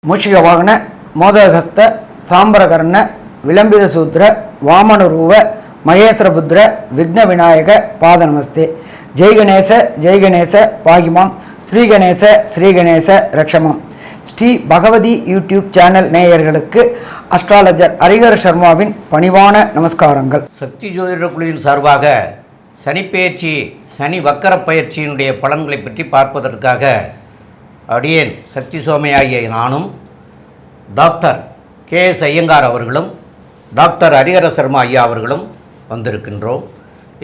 மூஷிக வாகன மோதகஸ்த சாம்பரகர்ண விளம்பித சூத்திர வாமனரூப மகேஸ்வரபுத்திர விக்ன விநாயக பாத நமஸ்தே. ஜெய் கணேச பாகிமாம், ஸ்ரீகணேச ரக்ஷமாம். ஸ்ரீ பகவதி யூடியூப் சேனல் நேயர்களுக்கு அஸ்ட்ராலஜர் ஹரிஹர சர்மாவின் பணிவான நமஸ்காரங்கள். சக்தி ஜோதிட குழுவின் சார்பாக சனிப்பெயர்ச்சி, சனி வக்கர பயிற்சியினுடைய பலன்களை பற்றி பார்ப்பதற்காக அடியேன் சக்தி சோமையாகிய நானும் டாக்டர் கே.எஸ். ஐயங்கார் அவர்களும் டாக்டர் ஹரிஹர சர்மா ஐயா அவர்களும் வந்திருக்கின்றோம்.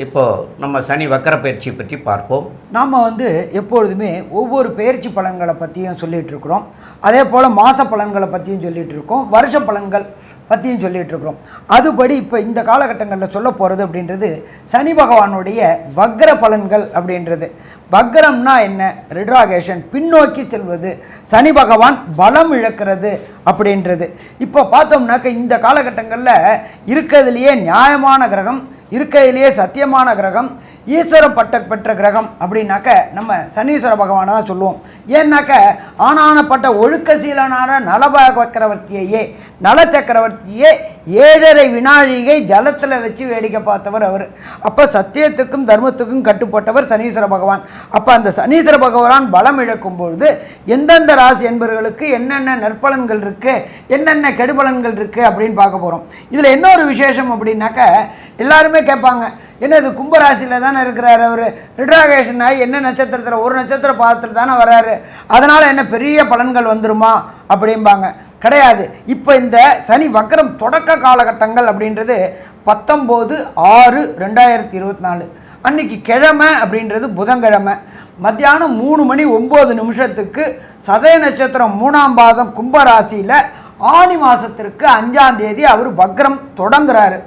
இப்போது நம்ம சனி வக்கர பயிற்சி பற்றி பார்ப்போம். நாம் எப்பொழுதுமே ஒவ்வொரு பயிற்சி பலன்களை பற்றியும் சொல்லிகிட்டு இருக்கிறோம். அதே போல் மாத பலன்களை பற்றியும் சொல்லிகிட்டு இருக்கோம், வருஷ பலன்கள் பற்றியும் சொல்லிகிட்டு இருக்கிறோம். அதுபடி இப்போ இந்த காலகட்டங்களில் சொல்ல போகிறது அப்படின்றது சனி பகவானுடைய வக்ர பலன்கள் அப்படின்றது. வக்ரம்னா என்ன? ரிட்ராகேஷன், பின்னோக்கி செல்வது, சனி பகவான் பலம் இழக்கிறது அப்படின்றது. இப்போ பார்த்தோம்னாக்க இந்த காலகட்டங்களில் இருக்கிறதுலையே நியாயமான கிரகம், இருக்கிறதுலையே சத்தியமான கிரகம், ஈஸ்வர பட்டம் பெற்ற கிரகம் அப்படின்னாக்க நம்ம சனீஸ்வர பகவானை தான் சொல்லுவோம். ஏன்னாக்க ஆனானப்பட்ட ஒழுக்கசீலனான நல சக்கரவர்த்தியே 7.5 வினாழிகை ஜலத்தில் வச்சு வேடிக்கை பார்த்தவர் அவர். அப்போ சத்தியத்துக்கும் தர்மத்துக்கும் கட்டுப்பட்டவர் சனீஸ்வர பகவான். அப்போ அந்த சனீஸ்வர பகவான் பலம் இழக்கும் பொழுது எந்தெந்த ராசி என்பவர்களுக்கு என்னென்ன நற்பலன்கள் இருக்குது, என்னென்ன கெடுபலன்கள் இருக்குது அப்படின்னு பார்க்க போகிறோம். இதில் என்ன ஒரு விசேஷம் அப்படின்னாக்க எல்லாருமே கேட்பாங்க, என்ன இது கும்பராசியில் தானே இருக்கிறாரு அவர், ரிட்ராகேஷன் ஆகி என்ன நட்சத்திரத்தில், ஒரு நட்சத்திர பாதத்தில் தானே வர்றாரு, அதனால் என்ன பெரிய பலன்கள் வந்துருமா அப்படிம்பாங்க. கிடையாது. இப்போ இந்த சனி வக்ரம் தொடக்க காலகட்டங்கள் அப்படின்றது 19/6/2024 அன்றைக்கி கிழமை அப்படின்றது புதன்கிழமை மத்தியானம் 3:09 சதய நட்சத்திரம் 3ஆம் பாதம் கும்பராசியில் ஆனி மாதத்திற்கு 5ஆம் தேதி அவர் வக்ரம் தொடங்குறாரு.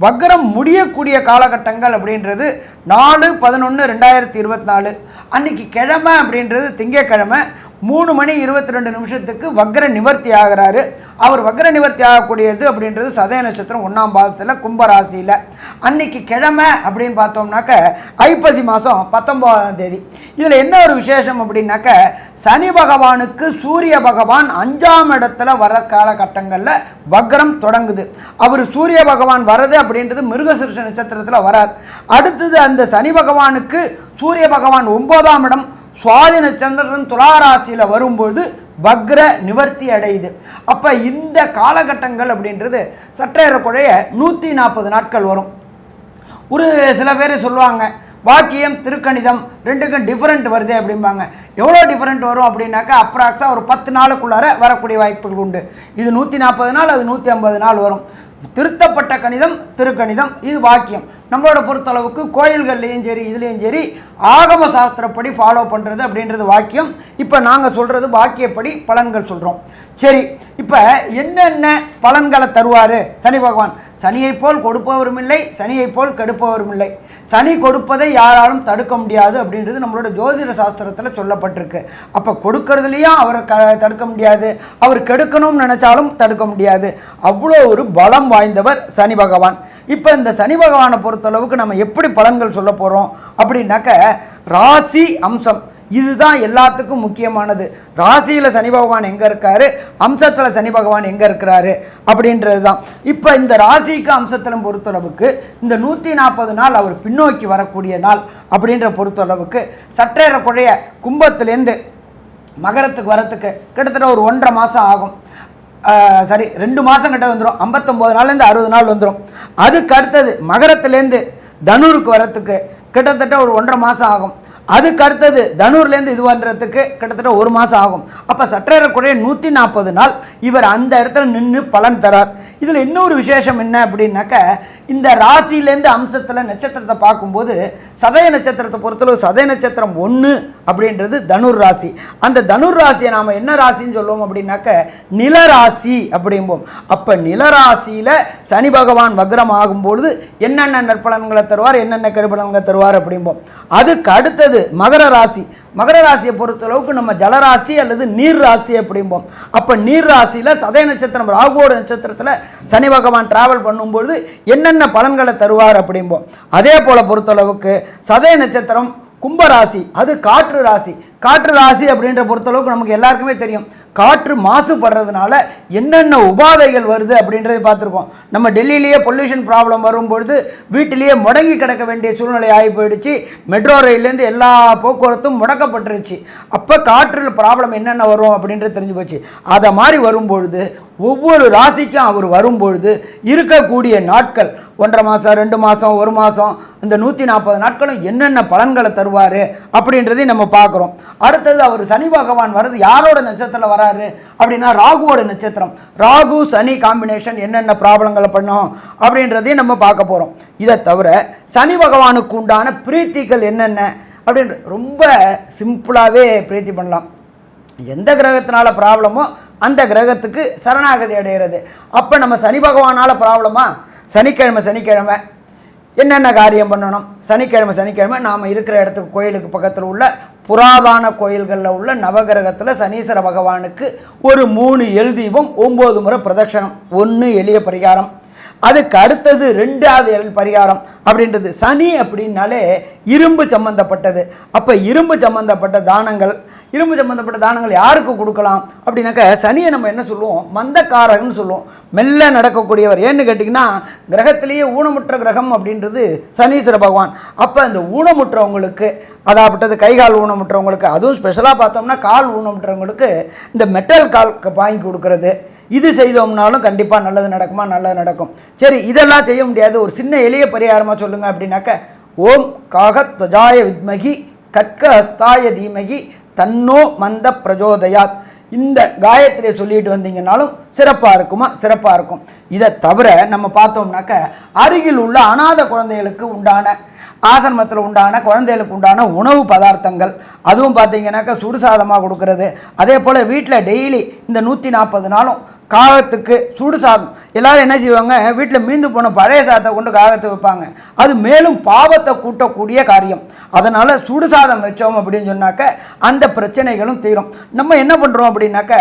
வக்ரம் முடியக்கூடிய காலகட்டங்கள் அப்படின்றது 4/11/2024 அன்றைக்கி கிழமை அப்படின்றது திங்கக்கிழமை 3:22 வக்ர நிவர்த்தி ஆகிறாரு. அவர் வக்ர நிவர்த்தி ஆகக்கூடியது அப்படின்றது சதய நட்சத்திரம் 1ஆம் பாதத்தில் கும்பராசியில் அன்றைக்கி கிழமை அப்படின்னு பார்த்தோம்னாக்க ஐப்பசி மாதம் 19ஆம் தேதி. இதில் என்ன ஒரு விசேஷம் அப்படின்னாக்க சனி பகவானுக்கு சூரிய பகவான் 5ஆம் இடத்துல வர காலகட்டங்களில் வக்ரம் தொடங்குது. அவர் சூரிய பகவான் வர்றது அப்படின்றது மிருகசீரிஷ நட்சத்திரத்தில் வரார். அடுத்தது அந்த சனி பகவானுக்கு சூரிய பகவான் 9ஆம் இடம் சுவாதி நட்சத்திரம் துளாராசியில் வரும்பொழுது வக்ர நிவர்த்தி அடையுது. அப்போ இந்த காலகட்டங்கள் அப்படின்றது சற்றேறக்குறைய 140 நாட்கள் வரும். ஒரு சில பேர் சொல்லுவாங்க, வாக்கியம் திருக்கணிதம் ரெண்டுக்கும் டிஃப்ரெண்ட் வருது அப்படிம்பாங்க. எவ்வளோ டிஃப்ரெண்ட் வரும் அப்படின்னாக்கா அப்ராக்ஸாக ஒரு 10 நாளுக்குள்ளார வரக்கூடிய வாய்ப்புகள் உண்டு. இது 140 நாள், அது 150 நாள் வரும். திருத்தப்பட்ட கணிதம் திருக்கணிதம், இது வாக்கியம். நம்மளோட பொறுத்தளவுக்கு கோயில்கள்லேயும் சரி இதுலேயும் சரி ஆகம சாஸ்திரப்படி ஃபாலோ பண்ணுறது அப்படின்றது வாக்கியம். இப்போ நாங்கள் சொல்கிறது வாக்கியப்படி பலன்கள் சொல்கிறோம். சரி, இப்போ என்னென்ன பலன்களை தருவார் சனி பகவான்? சனியை போல் கொடுப்பவரும் இல்லை, சனியை போல் கெடுப்பவரும் இல்லை. சனி கொடுப்பதை யாராலும் தடுக்க முடியாது அப்படின்றது நம்மளோட ஜோதிட சாஸ்திரத்தில் சொல்லப்பட்டிருக்கு. அப்போ கொடுக்கறதுலையும் அவரை தடுக்க முடியாது, அவர் கெடுக்கணும்னு நினச்சாலும் தடுக்க முடியாது. அவ்வளோ ஒரு பலம் வாய்ந்தவர் சனி பகவான். இப்போ இந்த சனி பகவானை பொறுத்தளவுக்கு நம்ம எப்படி பலன்கள் சொல்ல போகிறோம் அப்படின்னாக்க ராசி அம்சம் இதுதான் எல்லாத்துக்கும் முக்கியமானது. ராசியில் சனி பகவான் எங்கே இருக்காரு, அம்சத்தில் சனி பகவான் எங்கே இருக்கிறாரு அப்படின்றது தான். இப்போ இந்த ராசிக்கு அம்சத்தில் பொறுத்தளவுக்கு இந்த 140 நாள் அவர் பின்னோக்கி வரக்கூடிய நாள் அப்படின்ற பொறுத்தளவுக்கு சற்றேறக்குறைய கும்பத்துலேருந்து மகரத்துக்கு வரத்துக்கு கிட்டத்தட்ட ஒரு 1.5 மாதம் ஆகும். சரி, 2 மாதம் கிட்ட வந்துடும். 59 நாள்லேருந்து 60 நாள் வந்துடும். அதுக்கு அடுத்தது மகரத்துலேருந்து தனுருக்கு வரத்துக்கு கிட்டத்தட்ட ஒரு 1.5 மாதம் ஆகும். அதுக்கு அடுத்தது தனூர்லேருந்து இது பண்ணுறதுக்கு கிட்டத்தட்ட 1 மாதம் ஆகும். அப்போ சற்றேறக்குறைய 140 நாள் இவர் அந்த இடத்துல நின்று பலன் தரார். இதில் இன்னொரு விசேஷம் என்ன அப்படின்னாக்க இந்த ராசியிலேருந்து அம்சத்தில் நட்சத்திரத்தை பார்க்கும்போது சதய நட்சத்திரத்தை பொறுத்தளவு சதய நட்சத்திரம் 1 அப்படின்றது தனுர் ராசி. அந்த தனுர் ராசியை நாம் என்ன ராசின்னு சொல்லுவோம் அப்படின்னாக்க நிலராசி அப்படிம்போம். அப்போ நிலராசியில் சனி பகவான் வக்ரம் ஆகும்பொழுது என்னென்ன நற்பலன்களை தருவார், என்னென்ன கெடுபலன்களை தருவார் அப்படிம்போம். அதுக்கு அடுத்தது மகர ராசி. மகர ராசியை பொறுத்தளவுக்கு நம்ம ஜலராசி அல்லது நீர் ராசி அப்படிம்போம். அப்போ நீர் ராசியில் சதய நட்சத்திரம் ராகுவோட நட்சத்திரத்தில் சனி பகவான் டிராவல் பண்ணும்பொழுது என்னென்ன பலன்களை தருவார் அப்படிம்போம். அதே போல் பொறுத்தளவுக்கு சதய நட்சத்திரம் கும்பராசி, அது காற்று ராசி. காற்று ராசி அப்படின்ற பொறுத்தளவுக்கு நமக்கு எல்லாருக்குமே தெரியும். காற்று மாசுபடுறதுனால என்னென்ன உபாதைகள் வருது அப்படின்றதை பார்த்துருக்கோம். நம்ம டெல்லியிலேயே பொல்யூஷன் ப்ராப்ளம் வரும்பொழுது வீட்டிலேயே முடங்கி கிடக்க வேண்டிய சூழ்நிலை ஆகி போயிடுச்சு. மெட்ரோ ரயிலேருந்து எல்லா போக்குவரத்தும் முடக்கப்பட்டுருச்சு. அப்போ காற்றில் ப்ராப்ளம் என்னென்ன வரும் அப்படின்றது தெரிஞ்சு போச்சு. அதை மாதிரி வரும்பொழுது ஒவ்வொரு ராசிக்கும் அவர் வரும்பொழுது இருக்கக்கூடிய நாட்கள் 1.5 மாதம் 2 மாதம் 1 மாதம் இந்த 140 நாட்களும் என்னென்ன பலன்களை தருவார் அப்படின்றதையும் நம்ம பார்க்குறோம். அடுத்தது அவர் சனி பகவான் வர்றது யாரோட நட்சத்திரத்தில் வராரு அப்படின்னா ராகுவோட நட்சத்திரம். ராகு சனி காம்பினேஷன் என்னென்ன ப்ராப்ளங்களை பண்ணோம் அப்படின்றதையும் நம்ம பார்க்க போகிறோம். இதை தவிர சனி பகவானுக்கு உண்டான பிரீத்திகள் என்னென்ன அப்படின்ற ரொம்ப சிம்பிளாகவே பிரீத்தி பண்ணலாம். எந்த கிரகத்தினால ப்ராப்ளமோ அந்த கிரகத்துக்கு சரணாகதி அடைகிறது. அப்போ நம்ம சனி பகவானால் ப்ராப்ளமா, சனிக்கிழமை என்னென்ன காரியம் பண்ணணும், சனிக்கிழமை நாம் இருக்கிற இடத்துக்கு கோயிலுக்கு பக்கத்தில் உள்ள புராதான கோயில்களில் உள்ள நவகிரகத்தில் சனீஸ்வர பகவானுக்கு ஒரு 3 எல் தீபம் 9 முறை பிரதட்சணம். 1 எளிய பரிகாரம். அதுக்கு அடுத்தது 2வது பரிகாரம் அப்படின்றது சனி அப்படின்னாலே இரும்பு சம்பந்தப்பட்டது. அப்போ இரும்பு சம்பந்தப்பட்ட தானங்கள் யாருக்கு கொடுக்கலாம் அப்படின்னாக்க சனியை நம்ம என்ன சொல்லுவோம், மந்தக்காரகன்னு சொல்லுவோம், மெல்ல நடக்கக்கூடியவர். ஏன்னு கேட்டிங்கன்னா கிரகத்திலேயே ஊனமுற்ற கிரகம் அப்படின்றது சனீஸ்வர பகவான். அப்போ இந்த ஊனமுற்றவங்களுக்கு, அதாப்பட்டது கைகால் ஊனமுற்றவங்களுக்கு, அதுவும் ஸ்பெஷலாக பார்த்தோம்னா கால் ஊனமுற்றவங்களுக்கு இந்த மெட்டல் கால் வாங்கி கொடுக்கறது, இது செய்தோம்னாலும் கண்டிப்பாக நல்லது நடக்குமா, நல்லது நடக்கும். சரி, இதெல்லாம் செய்ய முடியாது, ஒரு சின்ன எளிய பரிகாரமாக சொல்லுங்கள் அப்படின்னாக்க ஓம் காகத்வஜாய வித்மகி கட்க ஹஸ்தாய தீமகி தன்னோ மந்த பிரஜோதயாத் இந்த காயத்ரியை சொல்லிட்டு வந்தீங்கன்னாலும் சிறப்பாக இருக்கும். இதை தவிர நம்ம பார்த்தோம்னாக்க அருகில் உள்ள அநாத குழந்தைகளுக்கு உண்டான ஆசிரமத்தில் உண்டான குழந்தைகளுக்கு உண்டான உணவு பதார்த்தங்கள், அதுவும் பார்த்தீங்கன்னாக்கா சுடுசாதமாக கொடுக்கறது. அதே போல் வீட்டில் டெய்லி இந்த 140 நாளும் காகத்துக்கு சுடு சாதம். எல்லோரும் என்ன செய்வாங்க, வீட்டில் மீந்து போன பழைய சாதத்தை கொண்டு காகத்தை வைப்பாங்க. அது மேலும் பாவத்தை கூட்டக்கூடிய காரியம். அதனால் சுடு சாதம் வச்சோம் அப்படின்னு சொன்னாக்க அந்த பிரச்சனைகளும் தீரும். நம்ம என்ன பண்ணுறோம் அப்படின்னாக்க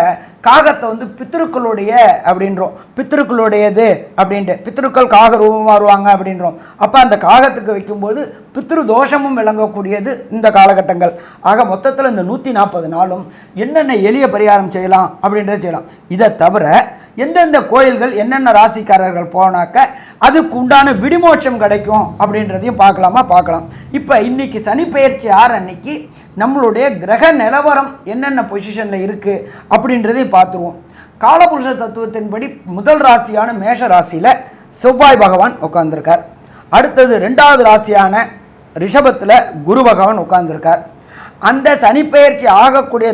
காகத்தை பித்ருக்களுடைய அப்படின்றோம், பித்ருக்களுடையது அப்படின்ட்டு, பித்ருக்கள் காக ரூபமாக வருவாங்க அப்படின்றோம். அப்போ அந்த காகத்துக்கு வைக்கும்போது பித்ரு தோஷமும் விளங்கக்கூடியது இந்த காலகட்டங்கள். ஆக மொத்தத்தில் இந்த 140 நாளும் என்னென்ன எளிய பரிகாரம் செய்யலாம் அப்படின்றத செய்யலாம். இதை தவிர எந்தெந்த கோயில்கள் என்னென்ன ராசிக்காரர்கள் போனாக்க அதுக்கு உண்டான விடிமோட்சம் கிடைக்கும் அப்படின்றதையும் பார்க்கலாம். இப்போ இன்றைக்கி சனிப்பெயர்ச்சி 6 அன்னைக்கு நம்மளுடைய கிரக நிலவரம் என்னென்ன பொசிஷனில் இருக்குது அப்படின்றதையும் பார்த்துருவோம். காலபுருஷ தத்துவத்தின்படி முதல் ராசியான மேஷ ராசியில் செவ்வாய் பகவான் உட்கார்ந்துருக்கார். அடுத்தது 2வது ராசியான ரிஷபத்தில் குரு பகவான் உட்கார்ந்துருக்கார். அந்த சனிப்பெயர்ச்சி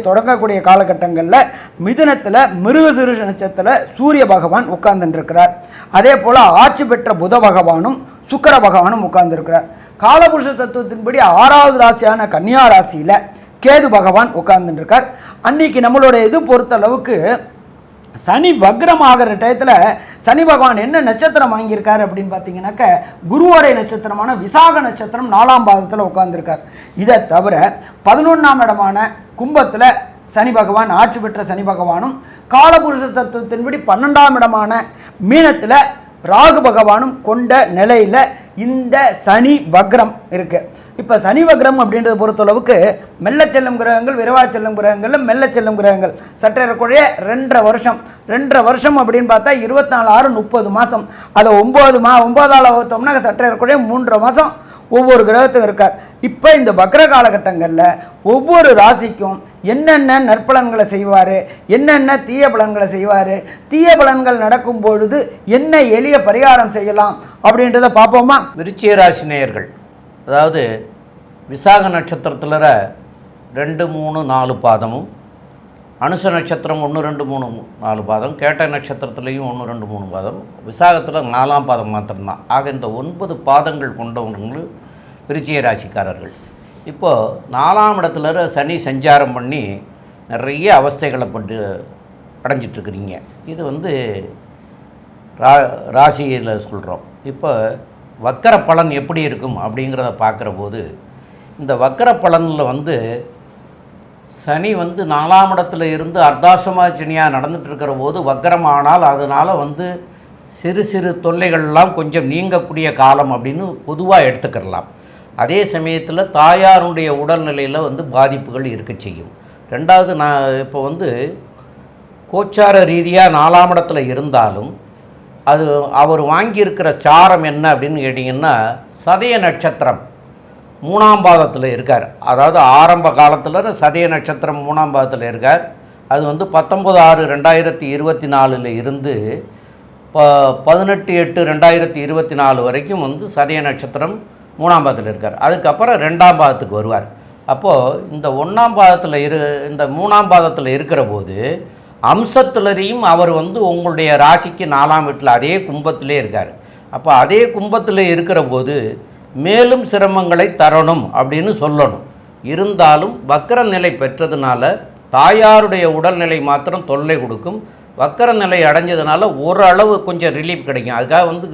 தொடங்கக்கூடிய காலகட்டங்களில் மிதுனத்தில் மிருகசீரிஷ நட்சத்திரத்தில் சூரிய பகவான் உட்கார்ந்துருக்கிறார். அதே போல் ஆட்சி பெற்ற புத பகவானும் சுக்கிர பகவானும் உட்கார்ந்துருக்கிறார். காலபுருஷ தத்துவத்தின்படி 6வது ராசியான கன்னியா ராசியில் கேது பகவான் உட்கார்ந்துருக்கார். அன்றைக்கி நம்மளோட இது பொறுத்தளவுக்கு சனி வக்ரம் ஆகிற டயத்தில் சனி பகவான் என்ன நட்சத்திரம் வாங்கியிருக்காரு அப்படின்னு பார்த்தீங்கன்னாக்க குருவோடைய நட்சத்திரமான விசாக நட்சத்திரம் 4ஆம் பாதத்தில் உட்கார்ந்துருக்கார். இதை தவிர 11ஆம் இடமான கும்பத்தில் சனி பகவான் ஆட்சி பெற்ற சனி பகவானும் காலபுருஷ தத்துவத்தின்படி 12ஆம் இடமான மீனத்தில் ராகு பகவானும் கொண்ட நிலையில் இந்த சனி வக்ரம் இருக்குது. இப்போ சனி வக்ரம் அப்படின்றத பொறுத்தளவுக்கு மெல்ல செல்லும் கிரகங்கள், விரைவாக செல்லும் கிரகங்களில் மெல்ல செல்லும் கிரகங்கள் சற்றேறக்குறைய 2.5 வருஷம் அப்படின்னு பார்த்தா 24 6 30 மாதம். அதை 9ஆல் வகுத்தோம்னா சற்றேறக்குறைய 3.5 மாதம் ஒவ்வொரு கிரகத்துக்கும் இருக்கார். இப்போ இந்த வக்ர காலகட்டங்களில் ஒவ்வொரு ராசிக்கும் என்னென்ன நற்பலன்களை செய்வார், என்னென்ன தீய பலன்களை செய்வார், தீய பலன்கள் நடக்கும் பொழுது என்ன எளிய பரிகாரம் செய்யலாம் அப்படின்றத பார்ப்போமா. விருச்சிக ராசி நேயர்கள், அதாவது விசாக நட்சத்திரத்தில் 2 3 4 பாதமும், அனுச நட்சத்திரம் 1 2 3 4 பாதம், கேட்ட நட்சத்திரத்துலேயும் 1 2 3 பாதம், விசாகத்தில் 4ஆம் பாதம் மாத்திரம்தான். ஆக இந்த 9 பாதங்கள் கொண்டவர்கள் விருச்சிக ராசிக்காரர்கள். இப்போது 4ஆம் இடத்துல சனி சஞ்சாரம் பண்ணி நிறைய அவஸ்தைகளை அடைஞ்சிட்ருக்குறீங்க. இது ராசியில் சொல்கிறோம். இப்போ வக்கர பலன் எப்படி இருக்கும் அப்படிங்கிறத பார்க்குற போது இந்த வக்கர பலனில் சனி 4ஆம் இடத்துல இருந்து அர்த்தாசமா சனியாக நடந்துகிட்ருக்கிற போது வக்கரமானால் அதனால் சிறு சிறு தொல்லைகள்லாம் கொஞ்சம் நீங்கக்கூடிய காலம் அப்படின்னு பொதுவாக எடுத்துக்கிறலாம். அதே சமயத்தில் தாயாருடைய உடல்நிலையில் பாதிப்புகள் இருக்க செய்யும். ரெண்டாவது, நான் இப்போ கோச்சார ரீதியாக 4ஆம் இடத்துல இருந்தாலும் அது அவர் வாங்கியிருக்கிற சாரம் என்ன அப்படின்னு கேட்டிங்கன்னா சதய நட்சத்திரம் 3ஆம் பாதத்தில் இருக்கார். அதாவது ஆரம்ப காலத்தில் சதய நட்சத்திரம் 3ஆம் பாதத்தில் இருக்கார். அது வந்து 19/6/2024 இருந்து 18/8/2024 வரைக்கும் வந்து சதய நட்சத்திரம் 3ஆம் பாதத்தில் இருக்கார். அதுக்கப்புறம் 2ஆம் பாதத்துக்கு வருவார். அப்போது இந்த 1ஆம் பாதத்தில் இந்த 3ஆம் பாதத்தில் இருக்கிற போது அம்சத்திலையும் அவர் வந்து உங்களுடைய ராசிக்கு 4ஆம் வீட்டில் அதே கும்பத்திலே இருக்கார். அப்போ அதே கும்பத்தில் இருக்கிற போது மேலும் சிரமங்களை தரணும் அப்படின்னு சொல்லணும். இருந்தாலும் வக்கர நிலை பெற்றதுனால தாயாருடைய உடல்நிலை மாத்திரம் தொல்லை கொடுக்கும். வக்கர நிலை அடைஞ்சதுனால ஓரளவு கொஞ்சம் ரிலீஃப் கிடைக்கும். அதுக்காக வந்து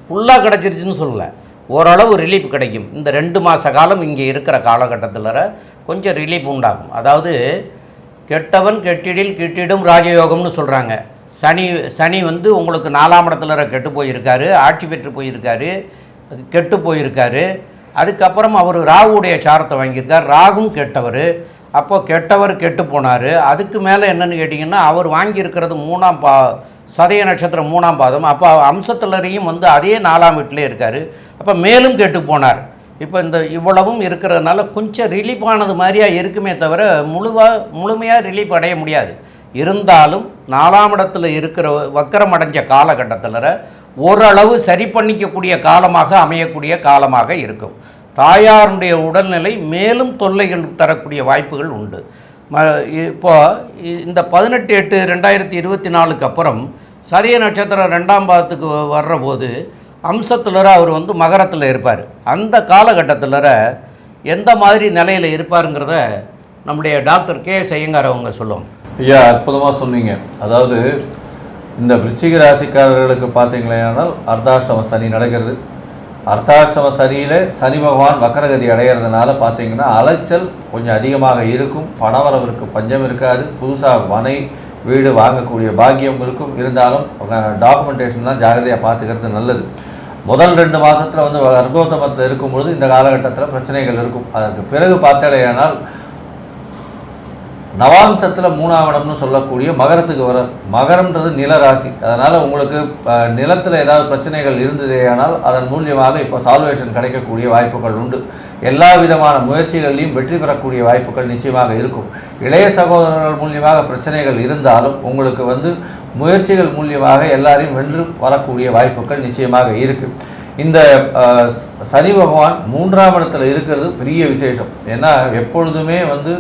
ஃபுல்லாக கிடச்சிருச்சுன்னு சொல்லலை, ஓரளவு ரிலீஃப் கிடைக்கும். இந்த 2 மாத காலம் இங்கே இருக்கிற காலகட்டத்தில் கொஞ்சம் ரிலீஃப் உண்டாகும். அதாவது கெட்டவன் கெட்டிடில் கிட்டிடும் ராஜயோகம்னு சொல்கிறாங்க. சனி வந்து உங்களுக்கு 4ஆம் இடத்துல கெட்டு போயிருக்காரு, ஆட்சி பெற்று போயிருக்காரு, கெட்டு போயிருக்காரு. அதுக்கப்புறம் அவர் ராகுடைய சாரத்தை வாங்கியிருக்கார். ராகும் கெட்டவர். அப்போ கெட்டவர் கெட்டு போனார். அதுக்கு மேலே என்னென்னு கேட்டிங்கன்னா அவர் வாங்கியிருக்கிறது 3ஆம் சதய நட்சத்திரம் 3ஆம் பாதம். அப்போ அம்சத்திலரையும் வந்து அதே 4ஆம் வீட்டிலே இருக்கார். அப்போ மேலும் கெட்டு போனார். இப்போ இந்த இவ்வளவும் இருக்கிறதுனால கொஞ்சம் ரிலீஃப் ஆனது மாதிரியாக இருக்குமே தவிர முழுமையாக ரிலீஃப் அடைய முடியாது. இருந்தாலும் 4ஆம் இடத்துல இருக்கிற வக்கரம் அடைஞ்ச காலகட்டத்தில் ஓரளவு சரி பண்ணிக்கக்கூடிய காலமாக அமையக்கூடிய காலமாக இருக்கும். தாயாருடைய உடல்நிலை மேலும் தொல்லைகள் தரக்கூடிய வாய்ப்புகள் உண்டு. இப்போ இந்த 18/8/2024 அப்புறம் சதய நட்சத்திரம் 2ஆம் பாதத்துக்கு வர்ற போது அம்சத்தில் அவர் வந்து மகரத்தில் இருப்பார். அந்த காலகட்டத்தில் எந்த மாதிரி நிலையில் இருப்பாருங்கிறத நம்முடைய டாக்டர் கே.எஸ். ஐயங்கார் அவங்க சொல்லுவாங்க. ஐயா, அற்புதமாக சொன்னீங்க. அதாவது இந்த விருச்சிக ராசிக்காரர்களுக்கு பார்த்தீங்களேனால் அர்த்தாஷ்டம சனி நடக்கிறது. அர்த்தாஷ்டம சனியில் சனி பகவான் வக்கரகதி அடைகிறதுனால பார்த்தீங்கன்னா அலைச்சல் கொஞ்சம் அதிகமாக இருக்கும். பணவரவிற்கு பஞ்சம் இருக்காது. புதுசாக மனை வீடு வாங்கக்கூடிய பாக்கியம் இருக்கும். இருந்தாலும் டாக்குமெண்டேஷன் தான் ஜாகிரதையாக பார்த்துக்கிறது நல்லது. முதல் 2 மாதத்தில் வந்து அர்கோத்தமத்தில் இருக்கும்பொழுது இந்த காலகட்டத்தில் பிரச்சனைகள் இருக்கும். அதற்கு பிறகு பார்த்தேனால் நவாம்சத்தில் 3ஆம் இடம்னு சொல்லக்கூடிய மகரத்துக்கு வர. மகரம்ன்றது நிலராசி. அதனால் உங்களுக்கு நிலத்தில் ஏதாவது பிரச்சனைகள் இருந்ததேயானால் அதன் மூலியமாக இப்போ சால்வேஷன் கிடைக்கக்கூடிய வாய்ப்புகள் உண்டு. எல்லா விதமான முயற்சிகளையும் வெற்றி பெறக்கூடிய வாய்ப்புகள் நிச்சயமாக இருக்கும். இளைய சகோதரர்கள் மூலியமாக பிரச்சனைகள் இருந்தாலும் உங்களுக்கு வந்து முயற்சிகள் மூலியமாக எல்லாரையும் வென்று வரக்கூடிய வாய்ப்புகள் நிச்சயமாக இருக்குது. இந்த சனி பகவான் 3ஆம் இடத்துல இருக்கிறது பெரிய விசேஷம். ஏன்னா எப்பொழுதுமே வந்து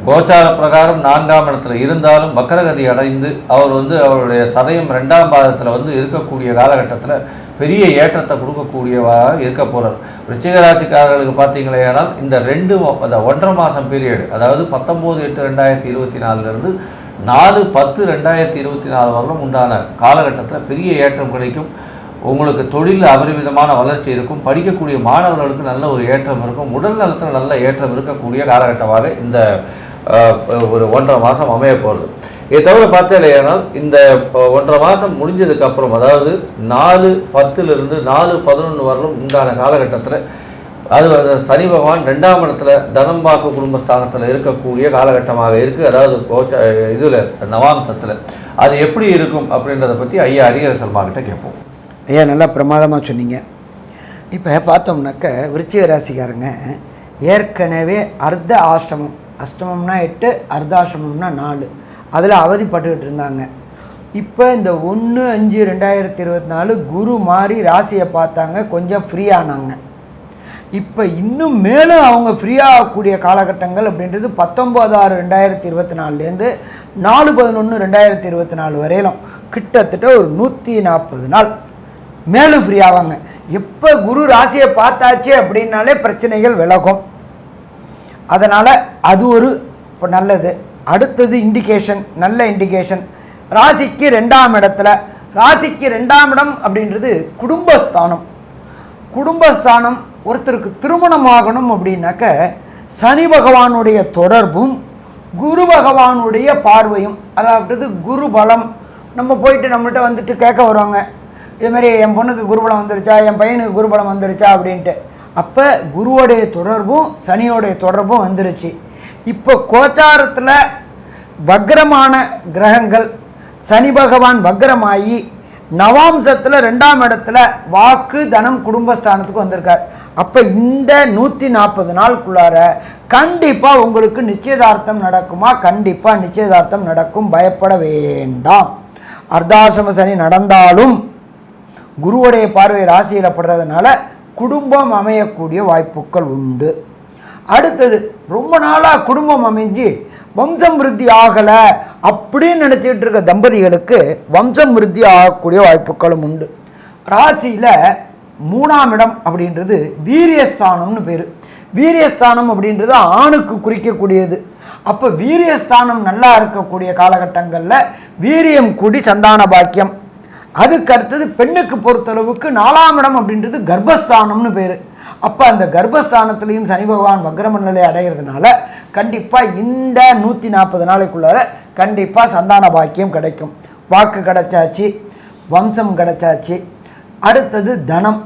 கோச்சார பிரகாரம் 4ஆம் இடத்துல இருந்தாலும் வக்கரகதி அடைந்து அவர் வந்து அவருடைய சதயம் 2ஆம் பாதத்தில் வந்து இருக்கக்கூடிய காலகட்டத்தில் பெரிய ஏற்றத்தை கொடுக்கக்கூடியவாக இருக்க போகிறார். விருச்சிக ராசிக்காரர்களுக்கு பார்த்தீங்களேனால் இந்த 1.5 மாதம் பீரியடு, அதாவது 19/8/2024 4/10/2024 வரலும் உண்டான காலகட்டத்தில் பெரிய ஏற்றம் கிடைக்கும். உங்களுக்கு தொழிலில் அபரிமிதமான வளர்ச்சி இருக்கும். படிக்கக்கூடிய மாணவர்களுக்கு நல்ல ஒரு ஏற்றம் இருக்கும். உடல் நலத்தில் நல்ல ஏற்றம் இருக்கக்கூடிய காலகட்டமாக இந்த ஒரு 1.5 மாதம் அமைய போகிறது. இதை தவிர பார்த்தேனால் இந்த 1.5 மாதம் முடிஞ்சதுக்கப்புறம், அதாவது 4/10 4/11 வரலும் உண்டான காலகட்டத்தில் அது சனி பகவான் 2ஆம் இடத்துல தனம் வாக்கு குடும்பஸ்தானத்தில் இருக்கக்கூடிய காலகட்டமாக இருக்குது. அதாவது இதில் நவாம்சத்தில் அது எப்படி இருக்கும் அப்படின்றத பற்றி ஐயா ஹரிஹர சர்மா கிட்ட கேட்போம். ஐயா, நல்லா பிரமாதமாக சொன்னீங்க. இப்போ பார்த்தோம்னாக்க விருச்சிக ராசிக்காரங்க ஏற்கனவே அர்த்த ஆஷ்டமம், அஷ்டமம்னா 8, அர்த்தாஷ்டமம்னா 4, அதில் அவதிப்பட்டுக்கிட்டு இருந்தாங்க. இப்போ இந்த 1/5/2024 குரு மாறி ராசியை பார்த்தாங்க, கொஞ்சம் ஃப்ரீயானாங்க. இப்போ இன்னும் மேலும் அவங்க ஃப்ரீயாகக்கூடிய காலகட்டங்கள் அப்படின்றது 19/6/2024 4/11/2024 வரையிலும் கிட்டத்தட்ட ஒரு 140 நாள் மேலும் ஃப்ரீ ஆவாங்க. எப்போ குரு ராசியை பார்த்தாச்சு அப்படின்னாலே பிரச்சனைகள் விலகும். அதனால் அது ஒரு இப்போ நல்லது. அடுத்தது இண்டிகேஷன், நல்ல இண்டிகேஷன். ராசிக்கு 2ஆம் இடத்துல, ராசிக்கு 2ஆம் இடம் அப்படின்றது குடும்பஸ்தானம். குடும்பஸ்தானம் ஒருத்தருக்கு திருமணம் ஆகணும் அப்படின்னாக்க சனி பகவானுடைய தொடர்பும் குரு பகவானுடைய பார்வையும், அதாவது குரு பலம். நம்ம போயிட்டு நம்மள்கிட்ட வந்துட்டு கேட்க வருவாங்க, இதுமாதிரி என் பொண்ணுக்கு குருபலம் வந்துருச்சா, என் பையனுக்கு குருபலம் வந்துருச்சா அப்படின்ட்டு. அப்போ குருவோடைய தொடர்பும் சனியோடைய தொடர்பும் வந்துருச்சு. இப்போ கோச்சாரத்தில் வக்ரமான கிரகங்கள் சனி பகவான் வக்ரமாயி நவாம்சத்தில் 2ஆம் இடத்துல வாக்கு தனம் குடும்பஸ்தானத்துக்கு வந்திருக்கார். அப்போ இந்த 140 நாளுக்குள்ளார கண்டிப்பாக உங்களுக்கு நிச்சயதார்த்தம் நடக்குமா? கண்டிப்பாக நிச்சயதார்த்தம் நடக்கும், பயப்பட வேண்டாம். அர்த்தாசிரம சனி நடந்தாலும் குருவுடைய பார்வை ராசியில் படுறதுனால குடும்பம் அமையக்கூடிய வாய்ப்புகள் உண்டு. அடுத்தது, ரொம்ப நாளாக குடும்பம் அமைஞ்சு வம்சம் விருத்தி ஆகலை அப்படின்னு நினச்சிக்கிட்டு இருக்க தம்பதிகளுக்கு வம்சம் விருத்தி ஆகக்கூடிய வாய்ப்புகளும் உண்டு. ராசியில் 3ஆம் இடம் அப்படின்றது வீரியஸ்தானம்னு பேர். வீரியஸ்தானம் அப்படின்றது ஆணுக்கு குறிக்கக்கூடியது. அப்போ வீரியஸ்தானம் நல்லா இருக்கக்கூடிய காலகட்டங்களில் வீரியம் கூடி சந்தான பாக்கியம். அதுக்கு அடுத்தது பெண்ணுக்கு பொறுத்தளவுக்கு 4ஆம் இடம் அப்படின்றது கர்ப்பஸ்தானம்னு பேர். அப்போ அந்த கர்ப்பஸ்தானத்துலேயும் சனி பகவான் வக்ரமநிலை அடைகிறதுனால கண்டிப்பாக இந்த 140 நாளைக்குள்ளார கண்டிப்பாக சந்தான பாக்கியம் கிடைக்கும். வாக்கு கிடைச்சாச்சு, வம்சம் கிடைச்சாச்சு. அடுத்தது தனம்.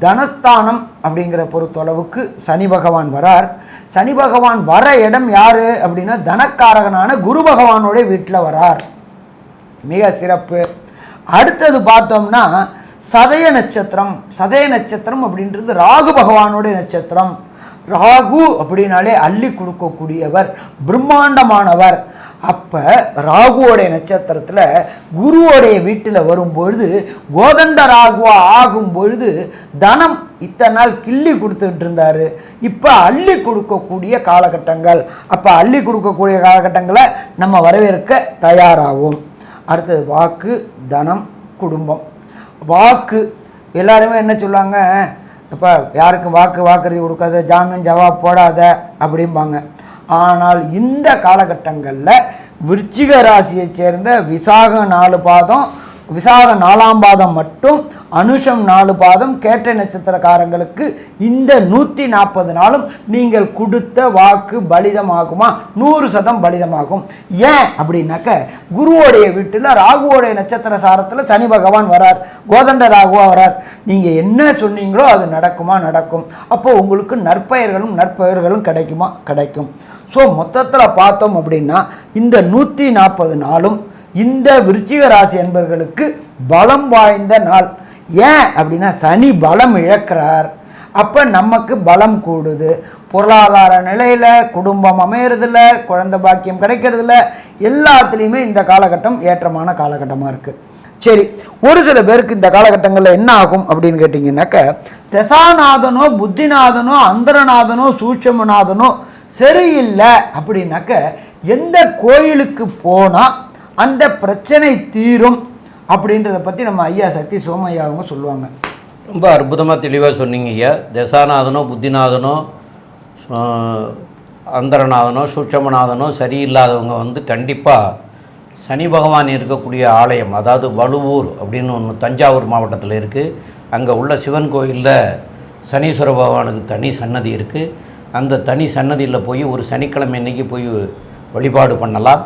தனஸ்தானம் அப்படிங்கிற பொறுத்தளவுக்கு சனி பகவான் வரார். சனி பகவான் வர இடம் யார் அப்படின்னா தனக்காரகனான குரு பகவானுடைய வீட்டில் வரார். மிக சிறப்பு. அடுத்தது பார்த்தோம்னா சதய நட்சத்திரம். சதய நட்சத்திரம் அப்படின்றது ராகு பகவானுடைய நட்சத்திரம். ராகு அப்படின்னாலே அள்ளி கொடுக்கக்கூடியவர், பிரம்மாண்டமானவர். அப்போ ராகுவோடைய நட்சத்திரத்தில் குருவோடைய வீட்டில் வரும்பொழுது கோதண்ட ராகுவா ஆகும் பொழுது தனம் இத்தனை நாள் கிள்ளி கொடுத்துட்டு இருந்தார், இப்போ அள்ளி கொடுக்கக்கூடிய காலகட்டங்கள். அப்போ அள்ளி கொடுக்கக்கூடிய காலகட்டங்களை நம்ம வரவேற்க தயாராகும். அடுத்தது வாக்கு, தனம், குடும்பம். வாக்கு எல்லாருமே என்ன சொல்லுவாங்க, இப்போ யாருக்கும் வாக்குறுதி கொடுக்காத, ஜாமீன் ஜவாப் போடாத அப்படிம்பாங்க. ஆனால் இந்த காலகட்டங்களில் விருச்சிக ராசியை சேர்ந்த விசாகம் 4 பாதம், விசாகம் 4ஆம் பாதம் மட்டும், அனுஷம் 4 பாதம், கேட்டை நட்சத்திரக்காரங்களுக்கு இந்த 140 நாளும் நீங்கள் கொடுத்த வாக்கு பலிதமாகுமா? 100% பலிதமாகும். ஏன் அப்படின்னாக்க குருவோடைய வீட்டில் ராகுவோடைய நட்சத்திர சாரத்தில் சனி பகவான் வரார், கோதண்ட ராகுவா வரார். நீங்கள் என்ன சொன்னீங்களோ அது நடக்குமா? நடக்கும். அப்போ உங்களுக்கு நற்பெயர்களும் கிடைக்குமா? கிடைக்கும். ஸோ மொத்தத்தில் பார்த்தோம் அப்படின்னா இந்த 140 நாளும் இந்த விருச்சிக ராசி என்பவர்களுக்கு பலம் வாய்ந்த நாள். ஏன் அப்படின்னா சனி பலம் இழக்கிறார். அப்போ நமக்கு பலம் கூடுது. பொருளாதார நிலையில், குடும்பம் அமையறதில்ல, குழந்தை பாக்கியம் கிடைக்கிறதில்ல, எல்லாத்துலேயுமே இந்த காலகட்டம் ஏற்றமான காலகட்டமாக இருக்குது. சரி, ஒரு சில பேருக்கு இந்த காலகட்டங்களில் என்ன ஆகும் அப்படின்னு கேட்டிங்கன்னாக்க, தசாநாதனோ புத்திநாதனோ அந்தரநாதனோ சூட்சமநாதனோ சரியில்லை அப்படின்னாக்க எந்த கோயிலுக்கு போனால் அந்த பிரச்சனை தீரும் அப்படின்றத பற்றி நம்ம ஐயா சக்தி சோமையா அவங்க சொல்லுவாங்க. ரொம்ப அற்புதமாக தெளிவாக சொன்னீங்க ஐயா. தசாநாதனோ புத்திநாதனோ அந்தரநாதனோ சூட்சமநாதனோ சரியில்லாதவங்க கண்டிப்பாக சனி பகவான் இருக்கக்கூடிய ஆலயம், அதாவது வலுவூர் அப்படின்னு ஒன்று தஞ்சாவூர் மாவட்டத்தில் இருக்குது. அங்கே உள்ள சிவன் கோயிலில் சனீஸ்வர பகவானுக்கு தனி சன்னதி இருக்குது. அந்த தனி சன்னதியில் போய் ஒரு சனிக்கிழமை அன்னைக்கு போய் வழிபாடு பண்ணலாம்.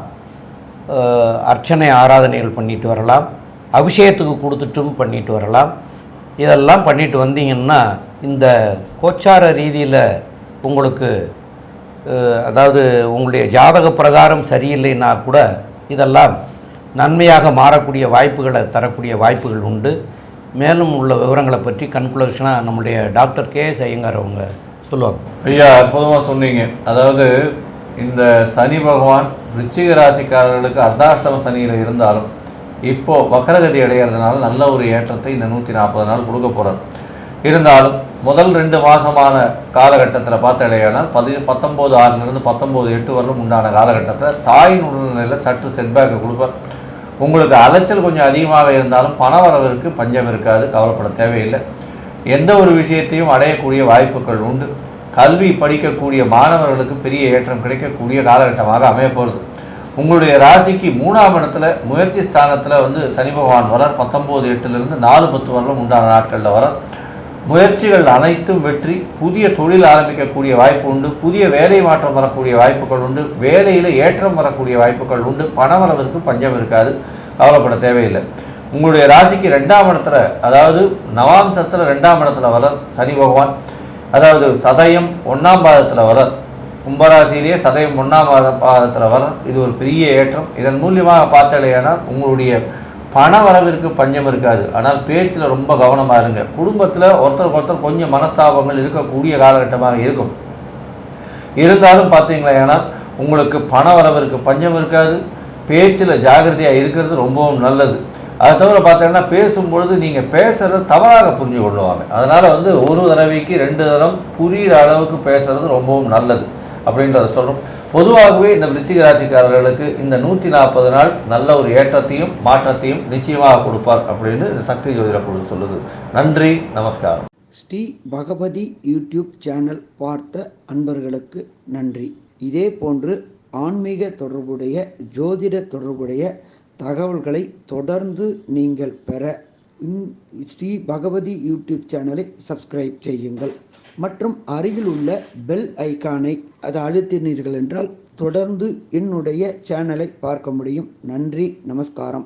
அர்ச்சனை ஆராதனைகள் பண்ணிட்டு வரலாம். அபிஷேகத்துக்கு கொடுத்துட்டும் பண்ணிட்டு வரலாம். இதெல்லாம் பண்ணிட்டு வந்தீங்கன்னா இந்த கோச்சார ரீதியில் உங்களுக்கு அதாவது உங்களுடைய ஜாதக பிரகாரம் சரியில்லைன்னா கூட இதெல்லாம் நன்மையாக மாறக்கூடிய வாய்ப்புகளை தரக்கூடிய வாய்ப்புகள் உண்டு. மேலும் உள்ள விவரங்களை பற்றி கன்க்ளூஷனாக நம்முடைய டாக்டர் கே.எஸ். ஐயங்கார் அவங்க சொல்லுவாங்க. ஐயா, அற்புதமாக சொன்னீங்க. அதாவது இந்த சனி பகவான் விருச்சிக ராசிக்காரர்களுக்கு அர்த்தாஷ்டம சனியில் இருந்தாலும் இப்போது வக்கரகதி அடைகிறதுனால நல்ல ஒரு ஏற்றத்தை இந்த 140 நாள் கொடுக்க போகிறார். இருந்தாலும் முதல் 2 மாதமான காலகட்டத்தில் பார்த்த இடையானால் 19/6 19/8 வரலும் உண்டான காலகட்டத்தில் தாயின் உடல்நிலையில் சற்று செட்பேக்கை கொடுப்பார். உங்களுக்கு அலைச்சல் கொஞ்சம் அதிகமாக இருந்தாலும் பண வரவிற்கு பஞ்சம் இருக்காது, கவலைப்பட தேவையில்லை. எந்த ஒரு விஷயத்தையும் அடையக்கூடிய வாய்ப்புகள் உண்டு. கல்வி படிக்கக்கூடிய மாணவர்களுக்கு பெரிய ஏற்றம் கிடைக்கக்கூடிய காலகட்டமாக அமைய போகிறது. உங்களுடைய ராசிக்கு 3ஆம் இடத்துல முயற்சி ஸ்தானத்தில் சனி பகவான் வரார். 19/8 4/10 வரலும் உண்டான நாட்களில் வரார். முயற்சிகள் அனைத்தும் வெற்றி. புதிய தொழில் ஆரம்பிக்கக்கூடிய வாய்ப்பு உண்டு. புதிய வேலை மாற்றம் வரக்கூடிய வாய்ப்புகள் உண்டு. வேலையில் ஏற்றம் வரக்கூடிய வாய்ப்புகள் உண்டு. பணவரவிற்கு பஞ்சம் இருக்காது, கவலைப்பட தேவையில்லை. உங்களுடைய ராசிக்கு 2ஆம் இடத்துல, அதாவது நவாம்சத்தில் 2ஆம் இடத்துல வரார் சனி பகவான். அதாவது சதயம் 1ஆம் பாதத்தில் வரார். கும்பராசியிலேயே சதயம் 1ஆம் பாதத்தில் வர இது ஒரு பெரிய ஏற்றம். இதன் மூலியமாக பார்த்தலையானால் உங்களுடைய பண வரவிற்கு பஞ்சம் இருக்காது. ஆனால் பேச்சில் ரொம்ப கவனமாக இருங்க. குடும்பத்தில் ஒருத்தருக்கு ஒருத்தர் கொஞ்சம் மனஸ்தாபங்கள் இருக்கக்கூடிய காலகட்டமாக இருக்கும். இருந்தாலும் பார்த்தீங்களா, ஏன்னால் உங்களுக்கு பண வரவிற்கு பஞ்சம் இருக்காது. பேச்சில் ஜாகிரதையாக இருக்கிறது ரொம்பவும் நல்லது. அதை தவிர பார்த்தீங்கன்னா பேசும்பொழுது நீங்கள் பேசுகிறத தவறாக புரிஞ்சு கொள்ளுவாங்க. அதனால் ஒரு தடவைக்கு 2 தரம் புரிகிற அளவுக்கு பேசுகிறது ரொம்பவும் நல்லது அப்படின்றத சொல்கிறோம். பொதுவாகவே இந்த விருச்சிக ராசிக்காரர்களுக்கு இந்த 140 நாள் நல்ல ஒரு ஏற்றத்தையும் மாற்றத்தையும் நிச்சயமாக கொடுப்பார் அப்படின்னு இந்த சக்தி ஜோதிட குழு சொல்லுது. நன்றி, நமஸ்காரம். ஸ்ரீ பகவதி யூடியூப் சேனல் பார்த்த அன்பர்களுக்கு நன்றி. இதே போன்று ஆன்மீக தொடர்புடைய ஜோதிட தொடர்புடைய தகவல்களை தொடர்ந்து நீங்கள் பெற ஸ்ரீ பகவதி யூடியூப் சேனலை சப்ஸ்கிரைப் செய்யுங்கள் மற்றும் அருகில் உள்ள பெல் ஐக்கானை அதை அழுத்தினீர்கள் என்றால் தொடர்ந்து என்னுடைய சேனலை பார்க்க முடியும். நன்றி, நமஸ்காரம்.